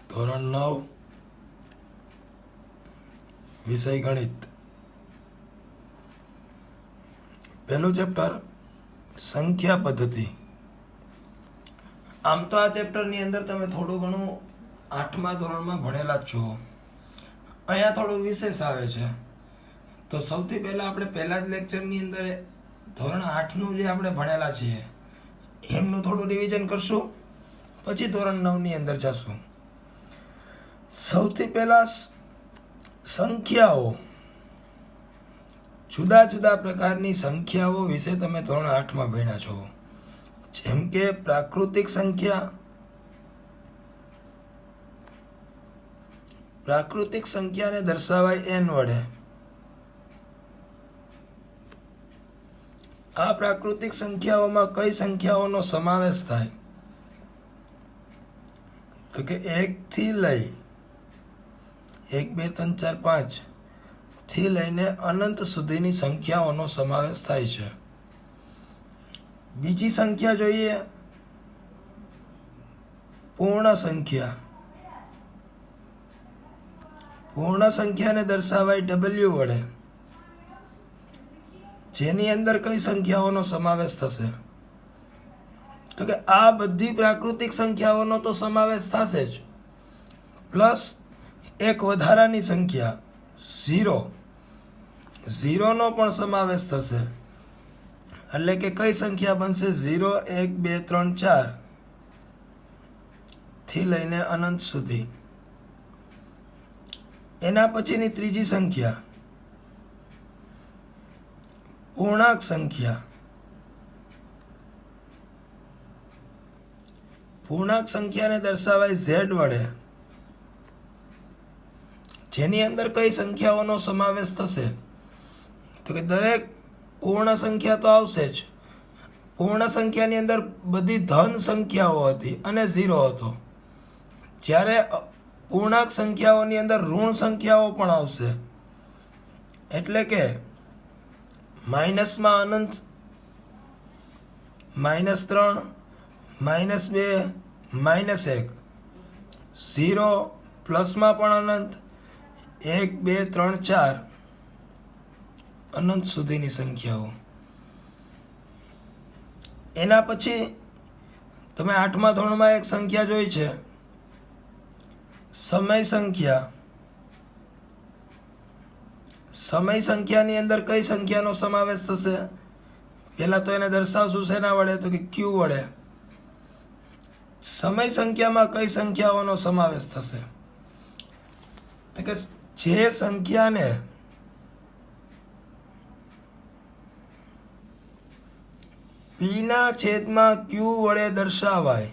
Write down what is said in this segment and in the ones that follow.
ધોરણ 9 વિષય ગણિત. પહેલું ચેપ્ટર સંખ્યા પદ્ધતિ. આમ તો આ ચેપ્ટરની અંદર તમે થોડું ઘણું 8મા ધોરણમાં ભણેલા જ છો. અહીંયા થોડું વિશેષ આવે છે. તો સૌથી પહેલાં આપણે પહેલા જ લેક્ચરની અંદર ધોરણ 8નું જે આપણે ભણેલા છીએ એમનું થોડું રિવિઝન કરશું, પછી ધોરણ 9ની અંદર જશું. સૌથી પહેલા સંખ્યાઓ, જુદા જુદા પ્રકારની સંખ્યાઓ વિશે તમે ધોરણ 8માં ભણ્યા છો. જેમ કે પ્રાકૃતિક સંખ્યા. પ્રાકૃતિક સંખ્યાને દર્શાવાય n વડે. આ પ્રાકૃતિક સંખ્યાઓમાં કઈ સંખ્યાઓનો સમાવેશ થાય? તો કે 1 થી લઈ 1 2 3 4 5 થી લઈને અનંત સુધીની સંખ્યાઓનો સમાવેશ થાય છે. બીજી સંખ્યા જોઈએ, પૂર્ણ સંખ્યા. પૂર્ણ સંખ્યાને દર્શાવાય w વડે. જેની અંદર કઈ સંખ્યાઓનો સમાવેશ થશે? તો કે આ બધી પ્રાકૃતિક સંખ્યાઓનો તો સમાવેશ થશે જ, પ્લસ એક વધારાની સંખ્યા 0 નો પણ સમાવેશ થશે. એટલે કે કઈ સંખ્યા બનશે? 0 1 2 3 4 થી લઈને અનંત સુધી. એના પછીની ત્રીજી સંખ્યા પૂર્ણાંક સંખ્યા. પૂર્ણાંક સંખ્યાને દર્શાવાય z વડે. જેની અંદર કઈ સંખ્યાઓનો સમાવેશ થશે? તો કે દરેક પૂર્ણ સંખ્યા તો આવશે જ. પૂર્ણ સંખ્યાની અંદર બધી ધન સંખ્યાઓ હતી અને 0 હતો. જ્યારે પૂર્ણાંક સંખ્યાઓની અંદર ઋણ સંખ્યાઓ પણ આવશે. એટલે કે માઇનસમાં અનંત, -3, -2, -1, 0 પ્લસમાં પણ અનંત, 1 2 3 4 અનંત સુધીની સંખ્યાઓ. એના પછી તમે 8મા ધોરણમાં એક સંખ્યા જોઈ છે, સમય સંખ્યા. સમય સંખ્યાની અંદર કઈ સંખ્યાનો સમાવેશ થશે? પહેલા તો એને દર્શાવશું શેના વડે? તો કે q વડે. સમય સંખ્યામાં કઈ સંખ્યાઓનો સમાવેશ થશે? તો કે જે સંખ્યાને p/q વડે દર્શાવાય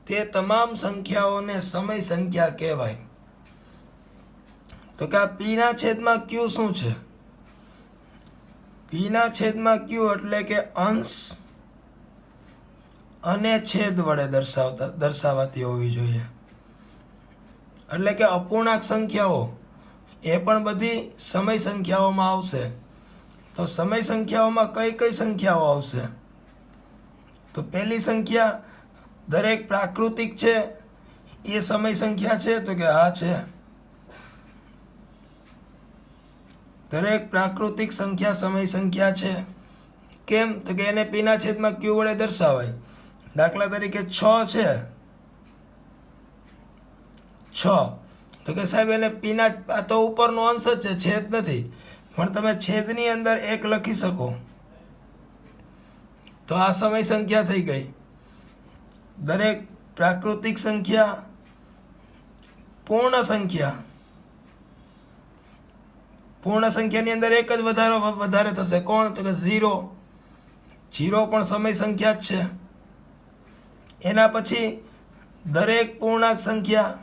તે તમામ સંખ્યાઓને સમય સંખ્યા કહેવાય. તો કે આ p/q શું છે? p/q એટલે કે અંશ અને છેદ વડે દર્શાવાતી હોવી જોઈએ. એટલે કે અપૂર્ણાંક સંખ્યાઓ એ પણ બધી સમય સંખ્યાઓમાં આવશે. તો સમય સંખ્યાઓમાં કઈ કઈ સંખ્યાઓ આવશે? તો પહેલી સંખ્યા દરેક પ્રાકૃતિક છે એ સમય સંખ્યા છે? તો કે હા છે. દરેક પ્રાકૃતિક સંખ્યા સમય સંખ્યા છે. કેમ? તો કે એને p/q વડે દર્શાવાય. દાખલા તરીકે 6 છે, 6. તો કે સાહેબ એને આ તો ઉપરનો અંશ જ છે, છેદ નથી. પણ તમે છેદની અંદર 1 લખી શકો તો આ સમય સંખ્યા થઈ ગઈ. દરેક પ્રાકૃતિક સંખ્યા, પૂર્ણ સંખ્યા. પૂર્ણ સંખ્યાની અંદર એક જ વધારે થશે. કોણ? તો કે 0 પણ સમય સંખ્યા જ છે. એના પછી દરેક પૂર્ણાંક સંખ્યા.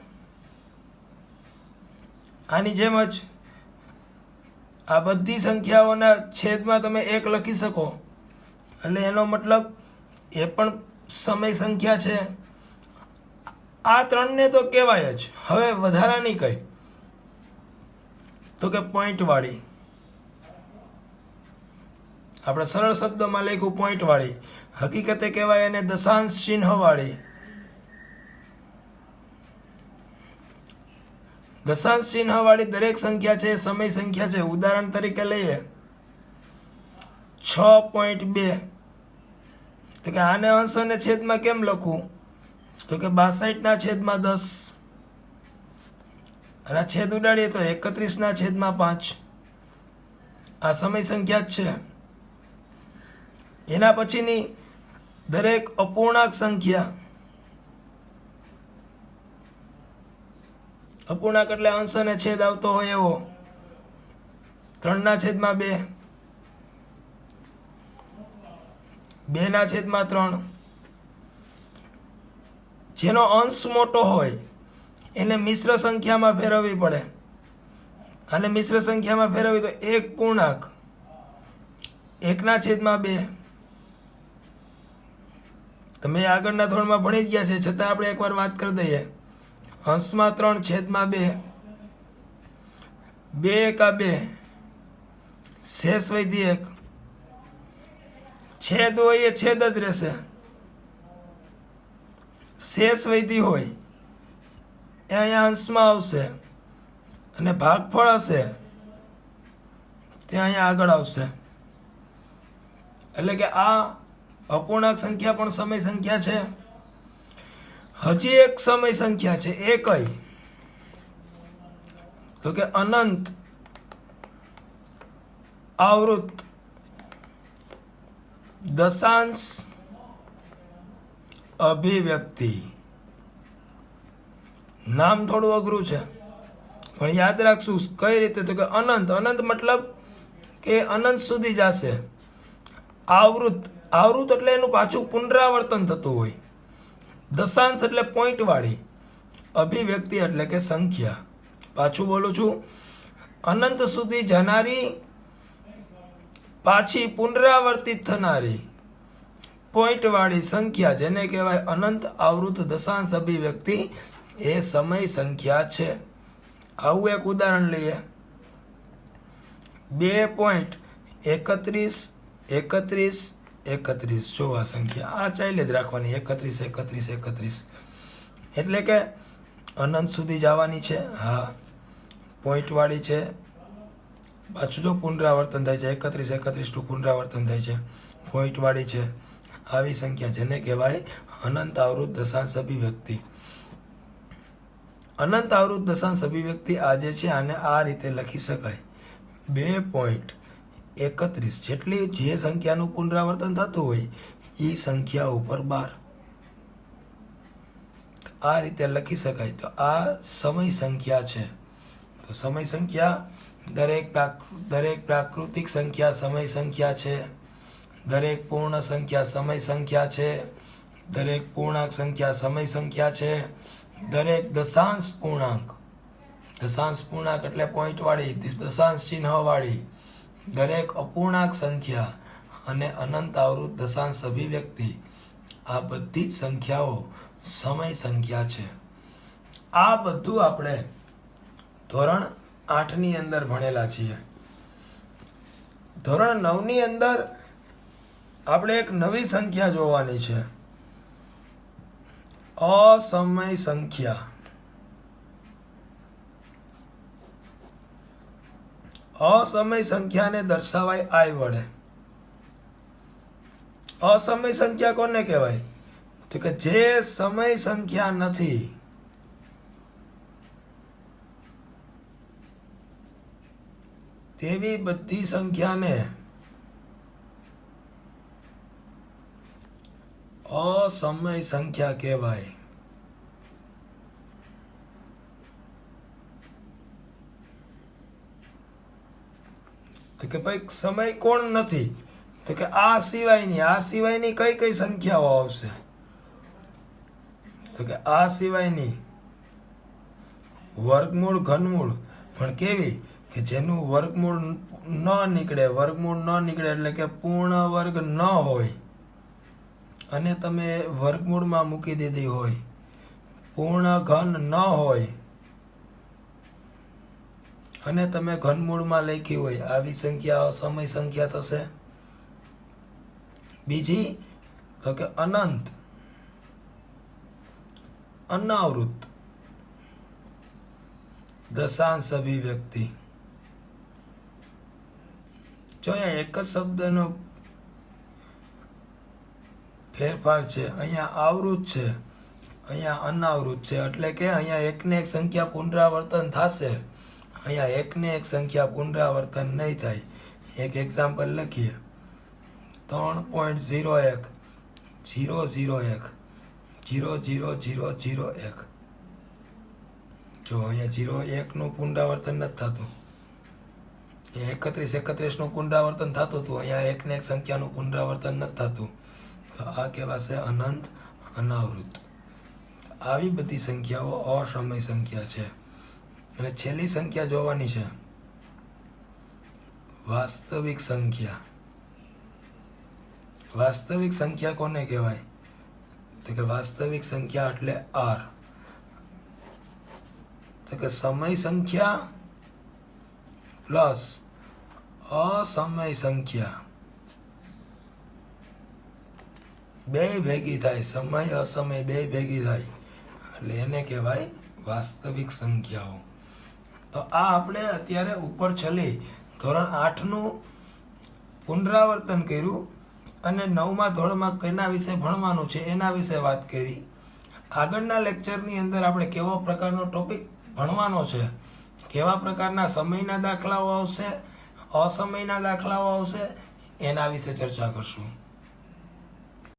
આની જેમ જ આ બધી સંખ્યાઓના છેદમાં તમે 1 લખી શકો. એટલે એનો મતલબ એ પણ સમય સંખ્યા છે. આ ત્રણને તો કહેવાય જ. હવે વધારાની કઈ? તો કે પોઈન્ટ વાળી. આપણે સરળ શબ્દમાં લખ્યું પોઈન્ટ વાળી, હકીકતે કહેવાય એને દશાંશ ચિહ્ન વાળી. દશાંશ ચિહ્ન વાળી દરેક સંખ્યા છે એ સમય સંખ્યા છે. ઉદાહરણ તરીકે લઈએ 6.2. તો કે આને અંશ અને છેદમાં કેમ લખવું? તો કે 62/10. અને છેદ ઉડાડીએ તો 31/5. આ સમય સંખ્યા જ છે. એના પછીની દરેક અપૂર્ણાંક સંખ્યા, અપૂર્ણાંક એટલે અંશ અને છેદ આવતો હોય એવો, 3/2, 2/3. જેનો અંશ મોટો હોય એને મિશ્ર સંખ્યામાં ફેરવવી પડે. અને મિશ્ર સંખ્યામાં ફેરવી તો એક પૂર્ણાંક 1/2. તમે આગળના ધોરણમાં ભણી જ ગયા છે, છતાં આપણે એકવાર વાત કરી દઈએ. અંશમાં 3, છેદમાં 2, 2 એકા 2, શેષ વૈધી 1. છેદ હોય એ છેદ જ રહેશે, શેષ વૈધી હોય એ અહીંયા અંશમાં આવશે, અને ભાગફળ હશે તે અહીંયા આગળ આવશે. એટલે કે આ અપૂર્ણાંક સંખ્યા પણ સમય સંખ્યા છે. હજી એક સમય સંખ્યા છે, એ કઈ? તો કે અનંત આવૃત દશાંશ અભિવ્યક્તિ. નામ થોડું અઘરું છે પણ યાદ રાખશું કઈ રીતે. તો કે અનંત, અનંત મતલબ કે અનંત સુધી જશે. આવૃત, આવૃત એટલે એનું પાછું પુનરાવર્તન થતું હોય. દશાંશ એટલે પોઈન્ટ વાળી. અભિવ્યક્તિ એટલે કે સંખ્યા. પાછું બોલું છું, અનંત સુધી જનારી, પાછી પુનરાવર્તિત થનારી પોઈન્ટ વાળી સંખ્યા, જેને કહેવાય અનંત આવૃત દશાંશ અભિવ્યક્તિ, એ સમય સંખ્યા છે. આવું એક ઉદાહરણ લઈએ. 2.31 31 31. જો આ સંખ્યા આ ચાલે જ રાખવાની, 31 31 31. એટલે કે અનંત સુધી જવાની છે. હા, પોઈન્ટ વાળી છે. પાછું જો પુનરાવર્તન થાય છે, 31 31 ટુ પુનરાવર્તન થાય છે, પોઈન્ટ વાળી છે. આવી સંખ્યા જેને કહેવાય અનંત આવૃત દશાંશ અભિવ્યક્તિ. અનંત આવૃત દશાંશ અભિવ્યક્તિ આ જે છે આને આ રીતે લખી શકાય. 2.31 જેટલી જે સંખ્યાનું પુનરાવર્તન થતું હોય એ સંખ્યા ઉપર 12. આ રીતે લખી શકાય. તો આ સમય સંખ્યા છે. તો સમય સંખ્યા દરેક પ્રાકૃતિક સંખ્યા સમય સંખ્યા છે. દરેક પૂર્ણ સંખ્યા સમય સંખ્યા છે. દરેક પૂર્ણાંક સંખ્યા સમય સંખ્યા છે. દરેક દશાંશ પૂર્ણાંક, દશાંશ પૂર્ણાંક એટલે પોઈન્ટ વાળી, દશાંશ ચિહ્ન વાળી દરેક અપૂર્ણાંક સંખ્યા અને અનંત આવૃત દશાંશ અભિવ્યક્તિ, આ બધી જ સંખ્યાઓ સમય સંખ્યા છે. આ બધું આપણે ધોરણ 8ની અંદર ભણેલા છીએ. ધોરણ 9ની અંદર આપણે એક નવી સંખ્યા જોવાની છે, અસમય સંખ્યા. અસમય સંખ્યાને દર્શાવાય આઈ વડે. અસમય સંખ્યા કોને કહેવાય? તો કે જે સમય સંખ્યા નથી. તેવી બધી સંખ્યાને અસમય સંખ્યા કહેવાય. તો કે ભાઈ સમય કોણ નથી? તો કે આ સિવાયની કઈ કઈ સંખ્યાઓ આવશે? તો કે આ સિવાયની વર્ગમૂળ, ઘનમૂળ. પણ કેવી? કે જેનું વર્ગમૂળ ન નીકળે. વર્ગમૂળ ન નીકળે એટલે કે પૂર્ણ વર્ગ ન હોય અને તમે વર્ગમૂળમાં મૂકી દીધી હોય, પૂર્ણ ઘન ન હોય અને તમે ઘનમૂળમાં લખી હોય, આવી સંખ્યા સમય સંખ્યા થશે. બીજી તો કે અનંત, અનાવૃત, દશાંશ અભિવ્યક્તિ. જો અહીંયા એક જ શબ્દનો ફેરફાર છે, અહીંયા આવૃત છે, અહીંયા અનાવૃત છે, એટલે કે અહીંયા એકને એક સંખ્યા પુનરાવર્તન થશે, અહીંયા એકને એક સંખ્યા પુનરાવર્તન નહીં થાય. એક એક્ઝામ્પલ લખીએ. 3.01 001 00001. જો અહીંયા 01 નું પુનરાવર્તન નથી થતું, 31 નું પુનરાવર્તન થતું હતું, અહીંયા એકને એક સંખ્યાનું પુનરાવર્તન નથી થતું. તો આ કહેવાશે અનંત, અનાવૃત. આવી બધી સંખ્યાઓ અસમય સંખ્યા છે. અને છેલ્લી સંખ્યા જોવાની છે, વાસ્તવિક સંખ્યા. વાસ્તવિક સંખ્યા કોને કહેવાય? તો કે વાસ્તવિક સંખ્યા એટલે આર. તો કે સમય સંખ્યા પ્લસ અસમય સંખ્યા બે ભેગી થાય, સમય અસમય બે ભેગી થાય એટલે એને કહેવાય વાસ્તવિક સંખ્યાઓ. તો આ આપણે અત્યારે ઉપર છેલ્લી ધોરણ 8નું પુનરાવર્તન કર્યું અને 9મા ધોરણમાં કેના વિશે ભણવાનું છે એના વિશે વાત કરી. આગળના લેક્ચરની અંદર આપણે કેવો પ્રકારનો ટોપિક ભણવાનો છે, કેવા પ્રકારના સમયના દાખલાઓ આવશે, અસમયના દાખલાઓ આવશે, એના વિશે ચર્ચા કરશું.